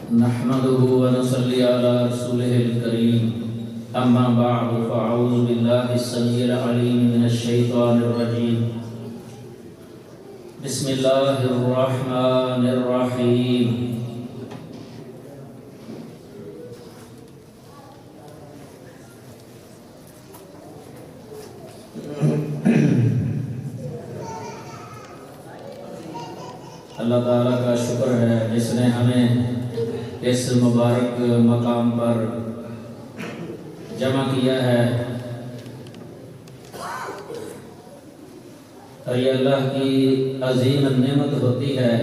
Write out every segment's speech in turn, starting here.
نحمده ونصلي على رسوله الكريم أما بعد فأعوذ بالله السميع العليم من الشيطان الرجيم بسم الله الرحمن الرحيم اللہ تعالیٰ کا شکر ہے جس نے ہمیں اس مبارک مقام پر جمع کیا ہے، اور یہ اللہ کی عظیم نعمت ہوتی ہے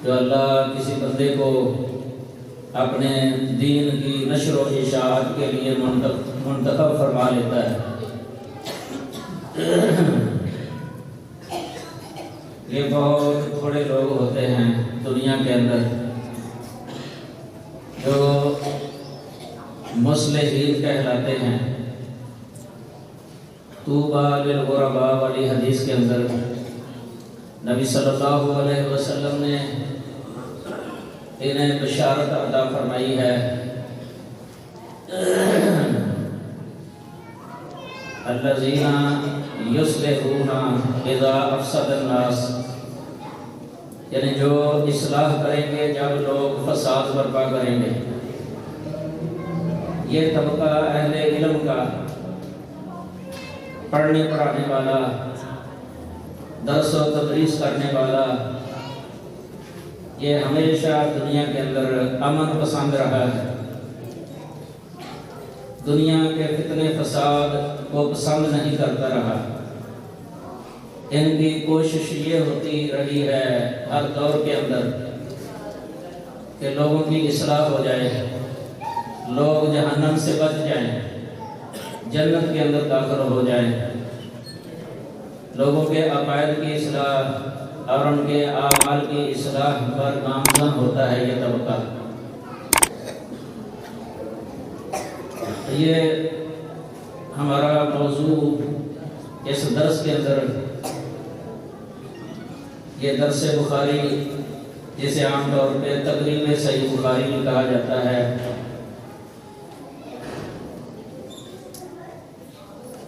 جو اللہ کسی بندے کو اپنے دین کی نشر و اشاعت کے لیے منتخب فرما لیتا ہے۔ یہ بہت تھوڑے لوگ ہوتے ہیں دنیا کے اندر جو مصلحین کہلاتے ہیں۔ طوبیٰ للغرباء والی حدیث کے اندر نبی صلی اللہ علیہ وسلم نے انہیں بشارت عطا فرمائی ہے، الذین یصلحون اذا افسد الناس، یعنی جو اصلاح کریں گے جب لوگ فساد برپا کریں گے۔ یہ طبقہ اہل علم کا، پڑھنے پڑھانے والا، درس و تدریس کرنے والا، یہ ہمیشہ دنیا کے اندر امن پسند رہا ہے، دنیا کے فتنے فساد کو پسند نہیں کرتا رہا۔ ان کی کوشش یہ ہوتی رہی ہے ہر دور کے اندر کہ لوگوں کی اصلاح ہو جائے، لوگ جہنم سے بچ جائیں، جنت کے اندر داخل ہو جائیں، لوگوں کے عقائد کی اصلاح اور ان کے اعمال کی اصلاح پر گامزن ہوتا ہے یہ طبقہ۔ یہ ہمارا موضوع اس درس کے اندر، یہ درس بخاری جسے عام طور پہ تقریم صحیح بخاری کہا جاتا ہے،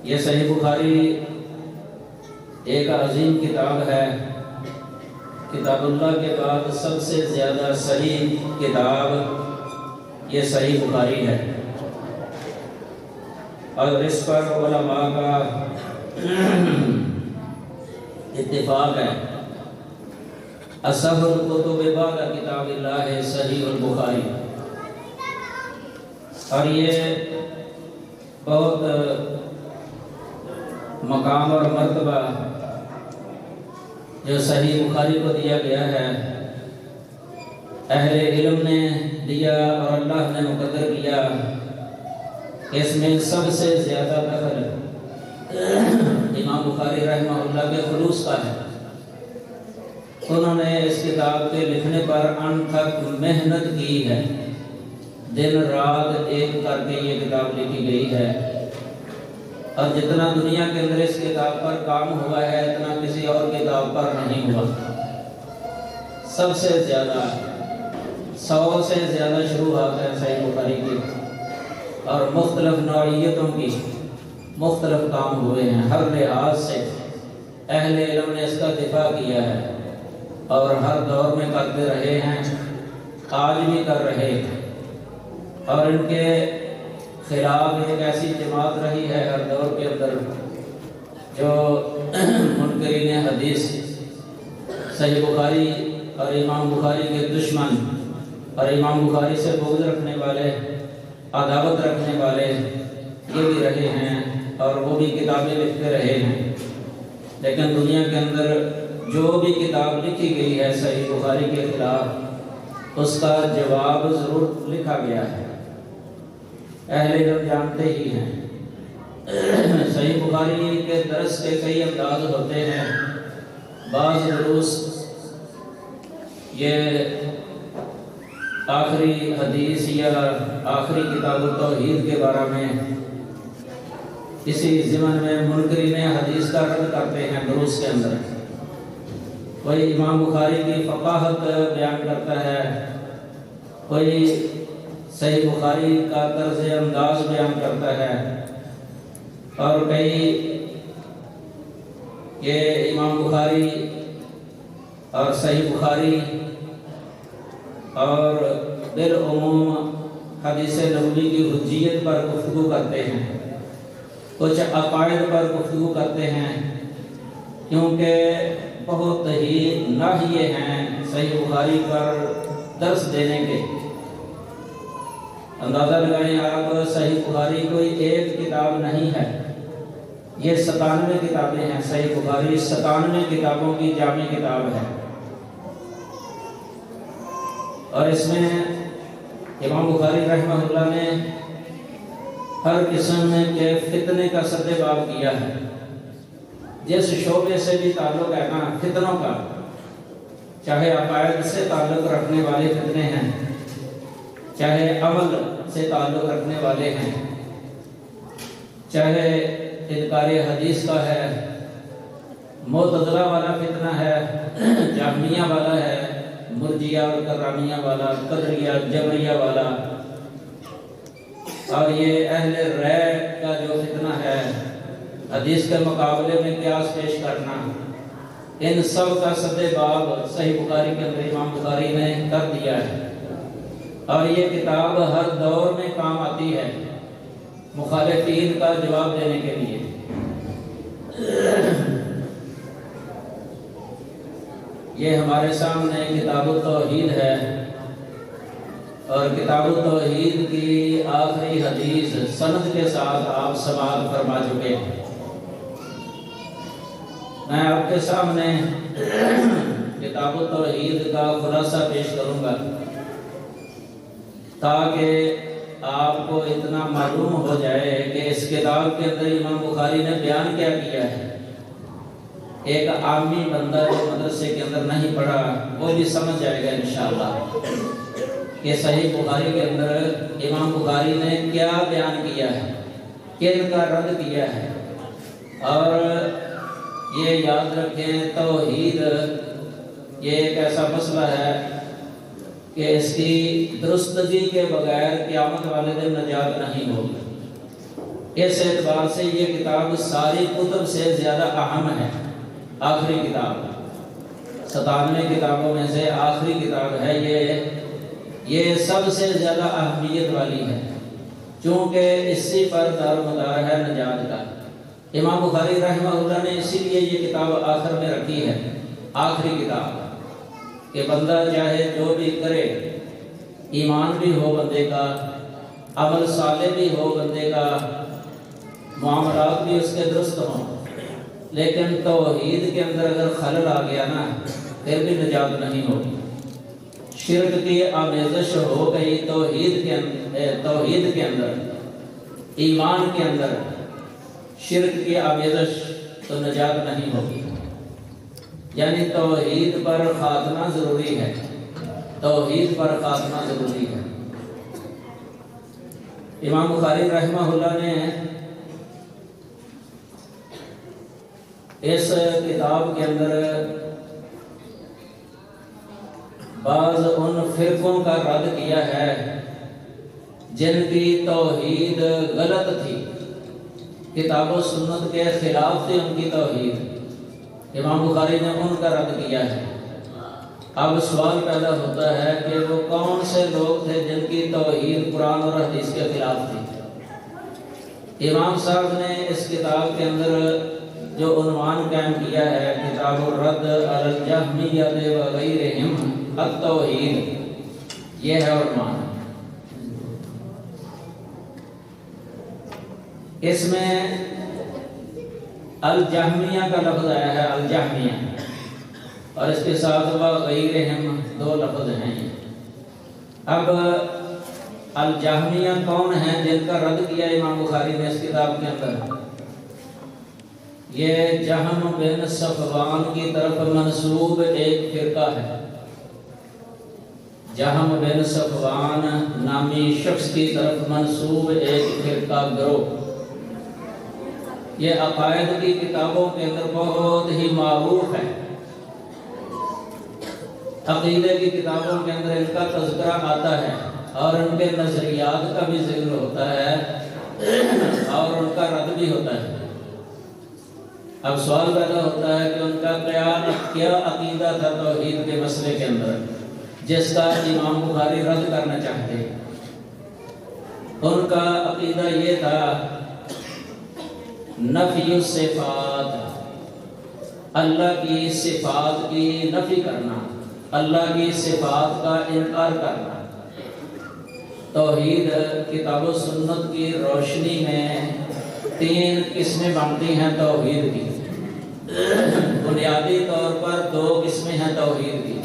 یہ صحیح بخاری ایک عظیم کتاب ہے۔ کتاب اللہ کے بعد سب سے زیادہ صحیح کتاب یہ صحیح بخاری ہے، اور اس پر علماء کا اتفاق ہے۔ اصح الکتب بعد کتاب اللہ صحیح البخاری، اور یہ بہت مقام اور مرتبہ جو صحیح بخاری کو دیا گیا ہے، اہل علم نے دیا اور اللہ نے مقرر کیا۔ اس میں سب سے زیادہ دخل امام بخاری رحمہ اللہ کے خلوص کا ہے۔ انہوں نے اس کتاب کے لکھنے پر انتھک محنت کی ہے، دن رات ایک کر کے یہ کتاب لکھی گئی ہے، اور جتنا دنیا کے اندر اس کتاب پر کام ہوا ہے اتنا کسی اور کتاب پر نہیں ہوا۔ سب سے زیادہ 100 سے زیادہ شروحات ہیں صحیح بخاری کی، اور مختلف نوعیتوں کی مختلف کام ہوئے ہیں۔ ہر لحاظ سے اہل علم نے اس کا دفاع کیا ہے، اور ہر دور میں کرتے رہے ہیں، آج بھی کر رہے ہیں، اور ان کے خلاف ایک ایسی جماعت رہی ہے ہر دور کے اندر جو منکرین حدیث، صحیح بخاری اور امام بخاری کے دشمن، اور امام بخاری سے بغض رکھنے والے، عداوت رکھنے والے یہ بھی رہے ہیں، اور وہ بھی کتابیں لکھتے رہے ہیں۔ لیکن دنیا کے اندر جو بھی کتاب لکھی گئی ہے صحیح بخاری کے خلاف، اس کا جواب ضرور لکھا گیا ہے، اہل علم جانتے ہی ہیں۔ صحیح بخاری کے درس کے کئی انداز ہوتے ہیں۔ بعض دروس یہ آخری حدیث یا آخری کتاب التوحید کے بارے میں اسی ضمن میں منکرین حدیث کا رد کرتے ہیں دروس کے اندر۔ وہی امام بخاری کی فقاہت بیان کرتا ہے، کوئی صحیح بخاری کا طرز انداز بیان کرتا ہے، اور کئی کہ امام بخاری اور صحیح بخاری اور بالعموم حدیث نبوی کی حجیت پر گفتگو کرتے ہیں، کچھ عقائد پر گفتگو کرتے ہیں، کیونکہ بہت ہی ناحیے ہیں صحیح بخاری پر درس دینے کے۔ اندازہ لگائیں آپ، صحیح بخاری کوئی ایک کتاب نہیں ہے، یہ 97 کتابیں ہیں۔ صحیح بخاری 97 کتابوں کی جامع کتاب ہے، اور اس میں امام بخاری رحمہ اللہ نے ہر قسم کے فتنے کا سد باب کیا ہے۔ جس شعبے سے بھی تعلق ہے نا فتنوں کا، چاہے عقائد سے تعلق رکھنے والے فتنے ہیں، چاہے عمل سے تعلق رکھنے والے ہیں، چاہے انکار حدیث کا ہے، معتزلہ والا فتنہ ہے، جہمیہ والا ہے، مرجیہ اور کرامیہ والا، قدریہ جبریہ والا، اور یہ اہل رائے کا جو فتنہ ہے، حدیث کے مقابلے میں قیاس پیش کرنا، ان سب کا سد باب صحیح بخاری کے اندر امام بخاری نے کر دیا ہے، اور یہ کتاب ہر دور میں کام آتی ہے مخالفین کا جواب دینے کے لیے۔ یہ ہمارے سامنے کتاب التوحید ہے، اور کتاب التوحید کی آخری حدیث سند کے ساتھ آپ سماعت فرما چکے ہیں۔ میں آپ کے سامنے کتاب التوحید کا خلاصہ پیش کروں گا، تاکہ آپ کو اتنا معلوم ہو جائے کہ اس کتاب کے اندر امام بخاری نے بیان کیا کیا ہے۔ ایک عامی بندہ جو مدرسے کے اندر نہیں پڑھا وہ بھی سمجھ جائے گا انشاءاللہ کہ صحیح بخاری کے اندر امام بخاری نے کیا بیان کیا ہے، کن کا رد کیا ہے۔ اور یہ یاد رکھیں، توحید یہ ایک ایسا مسئلہ ہے کہ اس کی درستگی کے بغیر قیامت والے دن نجات نہیں ہوگی۔ اس اعتبار سے یہ کتاب ساری کتب سے زیادہ اہم ہے، آخری کتاب 97 کتابوں میں سے آخری کتاب ہے یہ سب سے زیادہ اہمیت والی ہے، چونکہ اسی پر دار و مدار ہے نجات کا۔ امام بخاری رحمہ اللہ نے اسی لیے یہ کتاب آخر میں رکھی ہے، آخری کتاب، کہ بندہ چاہے جو بھی کرے، ایمان بھی ہو بندے کا، عمل صالح بھی ہو بندے کا، معاملات بھی اس کے درست ہوں، لیکن توحید کے اندر اگر خلل آ گیا نا پھر بھی نجات نہیں ہوگی۔ شرک کی آمیزش ہو گئی توحید کے اندر، ایمان کے اندر شرک کی آمیزش، تو نجات نہیں ہوگی۔ یعنی توحید پر خاتمہ ضروری ہے، توحید پر خاتمہ ضروری ہے۔ امام بخاری رحمہ اللہ نے اس کتاب کے اندر بعض ان فرقوں کا رد کیا ہے جن کی توحید غلط تھی، کتاب و سنت کے خلاف تھی ان کی توحید، امام بخاری نے ان کا رد کیا ہے۔ اب سوال پیدا ہوتا ہے کہ وہ کون سے لوگ تھے جن کی توحید قرآن اور حدیث کے خلاف تھی؟ امام صاحب نے اس کتاب کے اندر جو عنوان قائم کیا ہے، کتاب الرد علی الجہمیہ وغیرہم التوحید، یہ ہے عنوان۔ اس میں الجہمیہ کا لفظ آیا ہے، الجہمیہ، اور اس کے ساتھ وغیرہم دو لفظ ہیں۔ اب الجہمیہ کون ہیں جن کا رد کیا امام بخاری نے اس کتاب کے اندر؟ یہ جہم بن صفوان کی طرف منسوب ایک فرقہ ہے۔ جہم بن صفوان نامی شخص کی طرف منسوب ایک فرقہ گروہ، یہ عقائد کی کتابوں کے اندر بہت ہی معروف ہے۔ عقیدے کی کتابوں کے اندر ان کا تذکرہ آتا ہے اور ان کے نظریات کا بھی ذکر ہوتا ہے اور ان کا رد بھی ہوتا ہے۔ اب سوال پیدا ہوتا ہے کہ ان کا کیا عقیدہ تھا توحید کے مسئلے کے اندر جس کا امام بخاری رد کرنا چاہتے ہیں۔ ان کا عقیدہ یہ تھا نفی الصفات، اللہ کی صفات کی نفی کرنا، اللہ کی صفات کا انکار کرنا۔ توحید کتاب و سنت کی روشنی میں 3 قسمیں بنتی ہیں توحید کی۔ بنیادی طور پر 2 قسمیں ہیں توحید کی،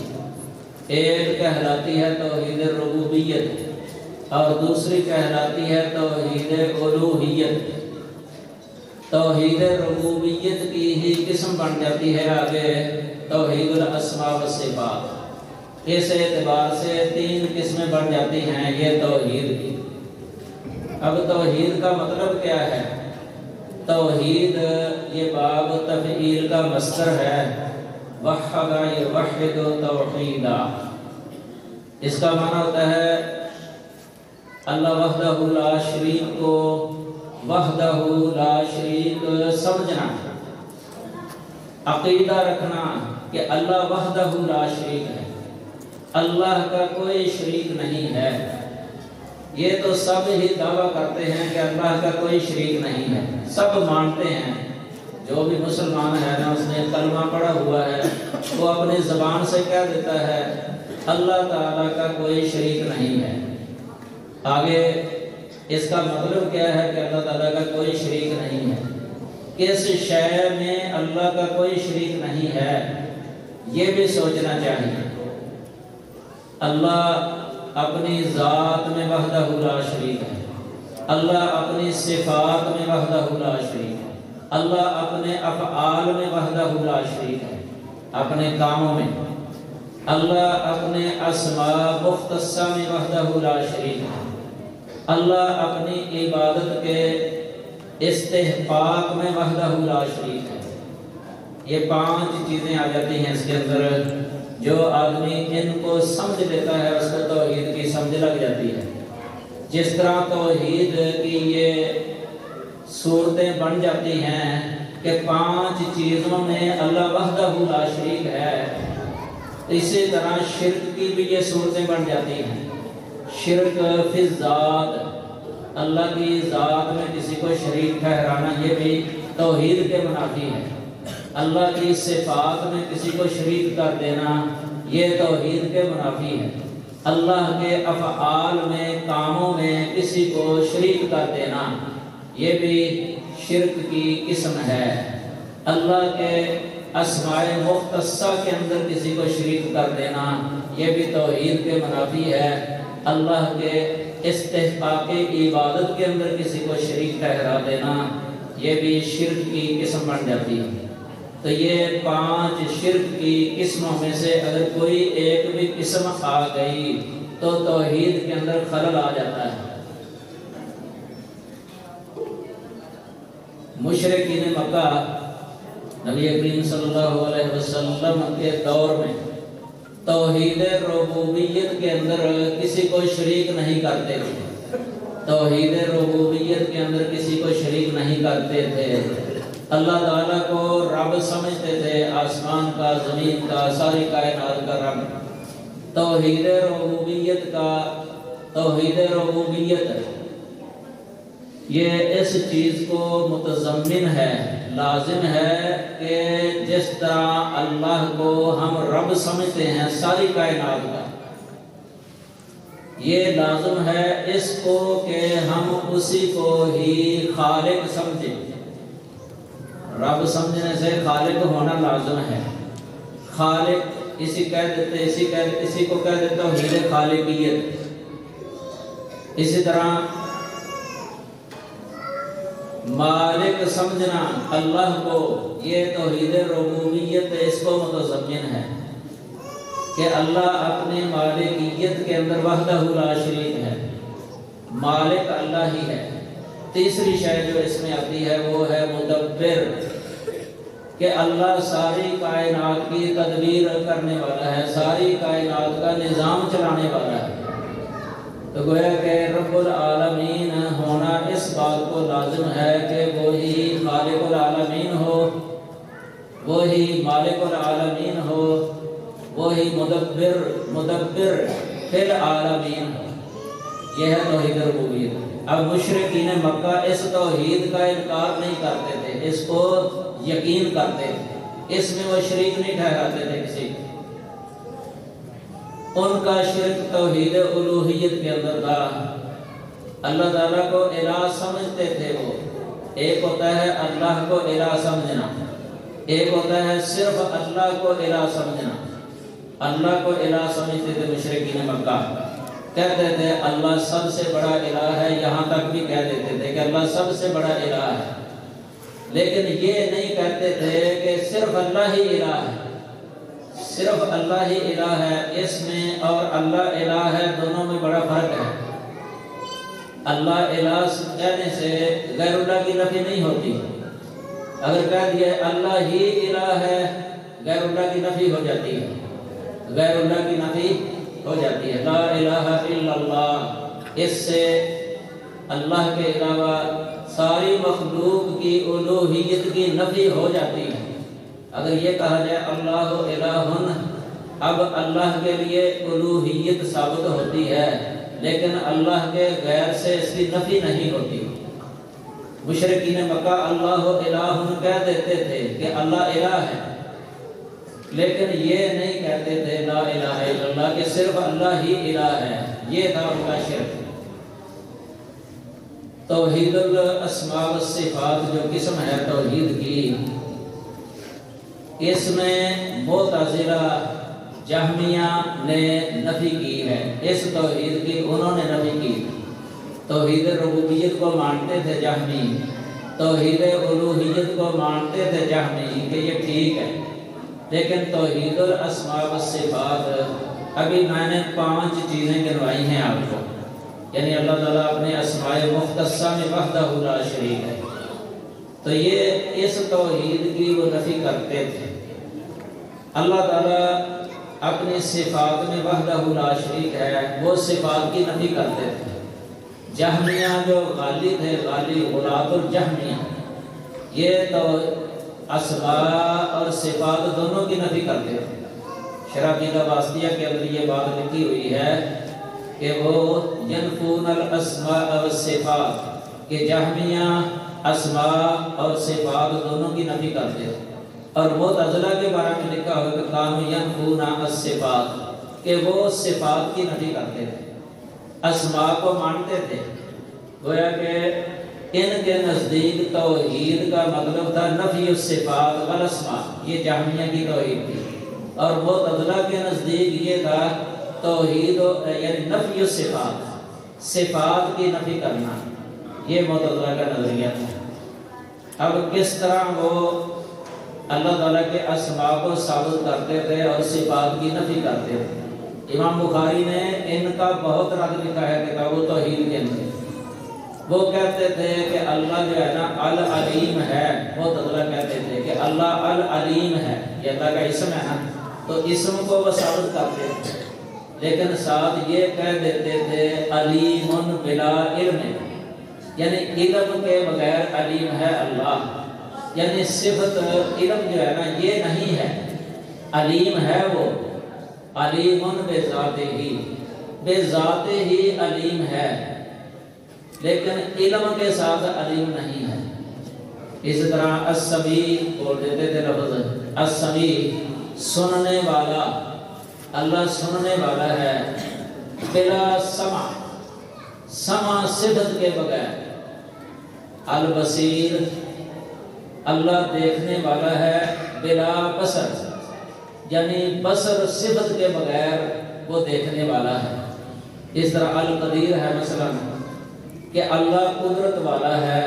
ایک کہلاتی ہے توحید ربوبیت اور دوسری کہلاتی ہے توحید الوہیت۔ توحید ربوبیت کی ہی قسم بن جاتی ہے آگے توحید الاسماء والصفات۔ اس اعتبار سے 3 قسمیں بن جاتی ہیں یہ توحید کی۔ اب توحید کا مطلب کیا ہے؟ توحید یہ باب تفعیل کا مصدر ہے، وحد یوحد توحیدا۔ اس کا معنی ہوتا ہے اللہ وحدہ لا شریک کو وحدہ لا شریک سمجھنا، عقیدہ رکھنا کہ اللہ وحدہ لا شریک ہے، اللہ کا کوئی شریک نہیں ہے۔ یہ تو سب ہی دعویٰ کرتے ہیں کہ اللہ کا کوئی شریک نہیں ہے، سب مانتے ہیں۔ جو بھی مسلمان ہے نا، اس نے کلمہ پڑھا ہوا ہے، وہ اپنی زبان سے کہہ دیتا ہے اللہ تعالیٰ کا کوئی شریک نہیں ہے۔ آگے اس کا مطلب کیا ہے کہ اللہ تعالیٰ کا کوئی شریک نہیں ہے؟ کس شے میں اللہ کا کوئی شریک نہیں ہے یہ بھی سوچنا چاہیے۔ اللہ اپنی ذات میں وحدہ لا شریک ہے، اللہ اپنی صفات میں وحدہ لا شریک ہے، اللہ اپنے افعال میں وحدہ لا شریک ہے، اپنے کاموں میں اللہ اپنے اسماء مختصہ میں وحدہ لا شریک ہے، اللہ اپنی عبادت کے استحقاق میں وحدہ لا شریک ہے۔ یہ 5 چیزیں آ جاتی ہیں اس کے اندر، جو آدمی ان کو سمجھ لیتا ہے اس کو توحید کی سمجھ لگ جاتی ہے۔ جس طرح توحید کی یہ صورتیں بن جاتی ہیں کہ 5 چیزوں میں اللہ وحدہ لا شریک ہے، اسی طرح شرک کی بھی یہ صورتیں بن جاتی ہیں۔ شرک فی الذات، اللہ کی ذات میں کسی کو شریک ٹھہرانا، یہ بھی توحید کے منافی ہے۔ اللہ کی صفات میں کسی کو شریک کر دینا، یہ توحید کے منافی ہے۔ اللہ کے افعال میں، کاموں میں کسی کو شریک کر دینا، یہ بھی شرک کی قسم ہے۔ اللہ کے اسماء مختصہ کے اندر کسی کو شریک کر دینا، یہ بھی توحید کے منافی ہے۔ اللہ کے استحقاق عبادت کے اندر کسی کو شریک ٹھہرا دینا، یہ بھی شرک کی قسم بن جاتی ہے۔ تو یہ 5 شرک کی قسموں میں سے اگر کوئی ایک بھی قسم آ گئی تو توحید کے اندر خلل آ جاتا ہے۔ مشرکین مکہ نبی کریم صلی اللہ علیہ وسلم کے دور میں توحید ربوبیت کے اندر کسی کو شریک نہیں کرتے تھے، توحید ربوبیت کے اندر کسی کو شریک نہیں کرتے تھے۔ اللہ تعالیٰ کو رب سمجھتے تھے، آسمان کا، زمین کا، ساری کائنات کا رب۔ توحید ربوبیت یہ اس چیز کو متضمن ہے، لازم ہے کہ جس طرح اللہ کو ہم رب سمجھتے ہیں ساری کائنات کا، یہ لازم ہے اس کو کہ ہم اسی کو ہی خالق سمجھیں۔ رب سمجھنے سے خالق ہونا لازم ہے۔ خالق اسی کو کہہ دیتے توحید خالقیت۔ اسی طرح مالک سمجھنا اللہ کو، یہ توحید ربوبیت اس کو متضمن ہے کہ اللہ اپنے مالکیت کے اندر وحدہ لا شریک ہے، مالک اللہ ہی ہے۔ تیسری شے جو اس میں آتی ہے وہ ہے مدبر۔ کہ اللہ ساری کائنات کی تدبیر کرنے والا ہے، ساری کائنات کا نظام چلانے والا ہے، تو گویا کہ رب العالمین ہونا اس بات کو لازم ہے کہ وہی خالق العالمین ہو، وہی مالک العالمین ہو، وہی مدبر فی العالمین ہو۔ یہ ہے توحید ربوبیت۔ اب مشرکین مکہ اس توحید کا انکار نہیں کرتے تھے، اس کو یقین کرتے تھے، اس میں وہ شریک نہیں ٹھہراتے تھے کسی کو۔ ان کا شرک توحید الوہیت کے اندر تھا، اللہ تعالیٰ کو الہ سمجھتے تھے وہ۔ ایک ہوتا ہے اللہ کو الہ سمجھنا، ایک ہوتا ہے صرف اللہ کو الہ سمجھنا۔ اللہ کو الہ سمجھتے تھے مشرکین مکہ، کہتے تھے اللہ سب سے بڑا الہ ہے، یہاں تک بھی کہہ دیتے تھے کہ اللہ سب سے بڑا الہ ہے، لیکن یہ نہیں کہتے تھے کہ صرف اللہ ہی الہ ہے، صرف اللہ ہی الہ ہے۔ اس میں اور اللہ الہ ہے دونوں میں بڑا فرق ہے۔ اللہ الہ کہنے سے غیر اللہ کی نفی نہیں ہوتی، اگر کہہ دیا اللہ ہی الہ ہے غیر اللہ کی نفی ہو جاتی ہے، غیر اللہ کی نفی ہو جاتی ہے۔ لا الہ الا اللہ، اس سے اللہ کے علاوہ ساری مخلوق کی الوہیت کی نفی ہو جاتی ہے۔ اگر یہ کہا جائے اللہ الہ، اب اللہ کے لیے الوہیت ثابت ہوتی ہے، لیکن اللہ کے غیر سے اس کی نفی نہیں ہوتی۔ مشرکین مکہ اللہ الہ کہہ دیتے تھے کہ اللہ الہ ہے، لیکن یہ نہیں کہتے تھے لا الہ الا اللہ کہ صرف اللہ ہی الہ ہے۔ یہ تھا ان کا شرک۔ توحید الاسماء والصفات جو قسم ہے توحید کی، اس میں معتزلہ جہمیہ نے نفی کی ہے، اس توحید کی انہوں نے نفی کی۔ توحید ربوبیت کو مانتے تھے جہمی، توحید الوہیت کو مانتے تھے جہمی کہ یہ ٹھیک ہے، لیکن توحید الاسماء والصفات ابھی میں نے 5 چیزیں گنوائی ہیں آپ کو، یعنی اللہ تعالیٰ اپنے اسماء مختصہ میں وحدہ لا شریک ہے، تو یہ اس توحید کی وہ نفی کرتے تھے۔ اللہ تعالیٰ اپنی صفات میں وحدہ لا شریک ہے، وہ صفات کی نفی کرتے تھے۔ جہمیہ جو غالی تھے، غالی غلاۃ الجہمیہ، یہ تو اسماء اور صفات دونوں کی نفی کرتے تھے۔ شرح عقیدہ واسطیہ کے اندر یہ بات لکھی ہوئی ہے کہ وہ ینفون الاسماء والصفات، کہ جہمیہ اسماء اور صفات دونوں کی نفی کرتے تھے۔ اور معتزلہ کے بارے میں لکھا ہوا کہ کانوا ینفون الصفات، کہ وہ صفات کی نفی کرتے تھے، اسماء کو مانتے تھے۔ گویا کہ ان کے نزدیک توحید کا مطلب تھا نفی الصفات والاسماء، یہ جہمیہ کی توحید تھی، اور معتزلہ کے نزدیک یہ تھا توحید یعنی نفی الصفات، صفات کی نفی کرنا، یہ معتزلہ کا نظریہ تھا۔ اب کس طرح وہ اللہ تعالیٰ کے اسماء کو ثابت کرتے تھے اور صفات کی نفی کرتے تھے؟ امام بخاری نے ان کا بہت رد لکھا ہے کتاب توحید کے اندر۔ وہ کہتے تھے کہ اللہ جو ہے نا العلیم ہے، معتزلہ کہتے تھے کہ اللہ العلیم ہے، یہ اللہ کا اسم ہے نا، تو اسم کو وہ ثابت کرتے تھے، لیکن ساتھ یہ کہہ دیتے تھے علیم بلا علم، یعنی علم کے بغیر علیم ہے اللہ، یعنی صفت علم جو ہے نا یہ نہیں ہے، علیم ہے وہ، علیم بذاتہ ہی، بذاتہ ہی علیم ہے، لیکن علم کے ساتھ علیم نہیں ہے۔ اس طرح السمیع بول دیتے تھے لفظ السمیع، سننے والا، اللہ سننے والا ہے، بلا سمع، سمع صفت کے بغیر۔ البصیر، اللہ دیکھنے والا ہے، بلا بصر، یعنی بصر صفت کے بغیر وہ دیکھنے والا ہے۔ اس طرح القدیر ہے مثلا کہ اللہ قدرت والا ہے،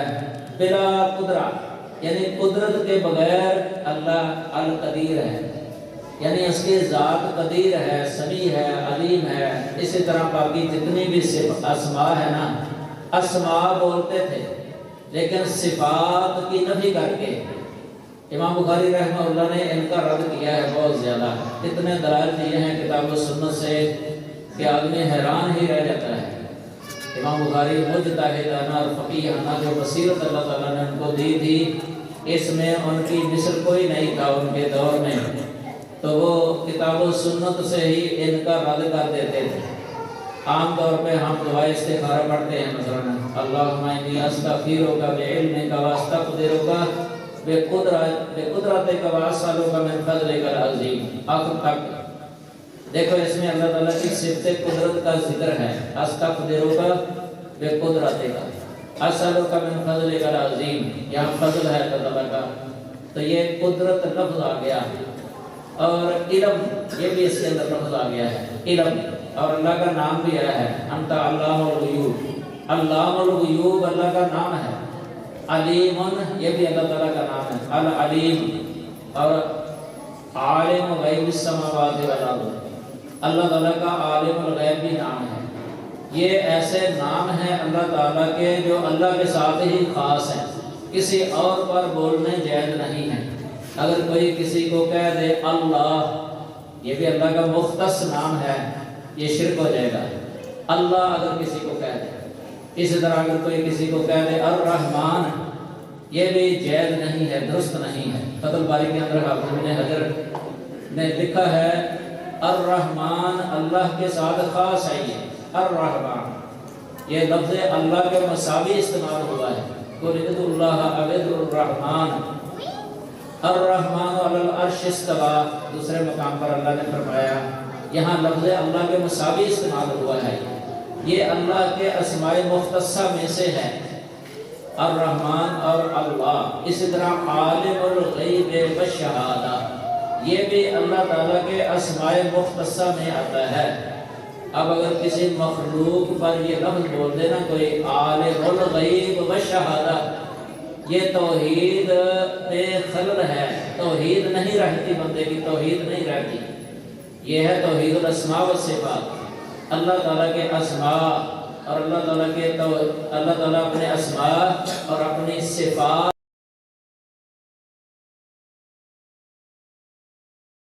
بلا قدرت، یعنی قدرت کے بغیر اللہ القدیر ہے، یعنی اس کی ذات قدیر ہے، سمیع ہے، علیم ہے۔ اسی طرح باقی جتنی بھی اسماء ہے نا، اسماء بولتے تھے لیکن صفات کی نفی کر کے امام بخاری رحمہ اللہ نے ان کا رد کیا ہے بہت زیادہ، اتنے دلائل دیے ہیں کتاب و سنت سے کہ آدمی حیران ہی رہ جاتا ہے۔ امام بخاری مجتہدانہ اور فقیہانہ جو بصیرت اللہ تعالیٰ نے ان کو دی تھی، اس میں ان کی مثل کوئی نہیں تھا ان کے دور میں، تو وہ کتاب و سنت سے ہی ان کا رد کر دیتے تھے۔ عام طور پہ ہم دعائے استخارہ پڑھتے ہیں، مثلا اللہم انی استغفرک بعلمک واستقدرک بقدرتک واسألک من فضلک العظیم، آخر تک دیکھو اس میں اللہ تعالیٰ کی صفت قدرت کا ذکر ہے، استقدرک بقدرتک اسألک من فضلک العظیم، یہاں فضل ہے اللہ تعالیٰ کا، تو یہ قدرت لفظ آ گیا، اور علم یہ بھی اس کے اندر لفظ آ گیا ہے، علم، اور اللہ کا نام بھی آیا ہے، انت علام الغیوب، علام الغیوب اللہ کا نام ہے، علیم یہ بھی اللہ تعالیٰ کا نام ہے، العلیم، اور عالم غیب السماوات والارض اللہ تعالیٰ کا عالم الغیب بھی نام ہے۔ یہ ایسے نام ہیں اللہ تعالیٰ کے جو اللہ کے ساتھ ہی خاص ہیں، کسی اور پر بولنے جائز نہیں ہے۔ اگر کوئی کسی کو کہہ دے اللہ، یہ بھی اللہ کا مختص نام ہے، یہ شرک ہو جائے گا۔ اللہ اگر کسی کو کہہ دے، اسی طرح اگر کوئی کسی کو کہہ دے الرحمن، یہ بھی جائز نہیں ہے، درست نہیں ہے۔ فتح الباری کے اندر حافظ ابن حجر نے لکھا ہے الرحمن اللہ کے ساتھ خاص ہے، یہ الرحمن یہ لفظ اللہ کے مساوی استعمال ہوا ہے، قل ادعوا اللہ او ادعوا الرحمن، الرحمن علی العرش استوى، دوسرے مقام پر اللہ نے فرمایا یہاں لفظ اللہ کے مساوی استعمال ہوا ہے، یہ اللہ کے اسماء مختصہ میں سے ہے الرحمن اور اللہ۔ اسی طرح عالم الغیب والشہادہ یہ بھی اللہ تعالیٰ کے اسماء مختصہ میں آتا ہے۔ اب اگر کسی مخلوق پر یہ لفظ بول دینا کوئی عالم الغیب والشہادہ، یہ توحید پہ خلل ہے، توحید نہیں رہتی، بندے کی توحید نہیں رہتی۔ یہ ہے توحید الاسماء والصفات، اللہ تعالیٰ کے اسماء اور اللہ تعالیٰ اپنے اسماء اور اپنی صفات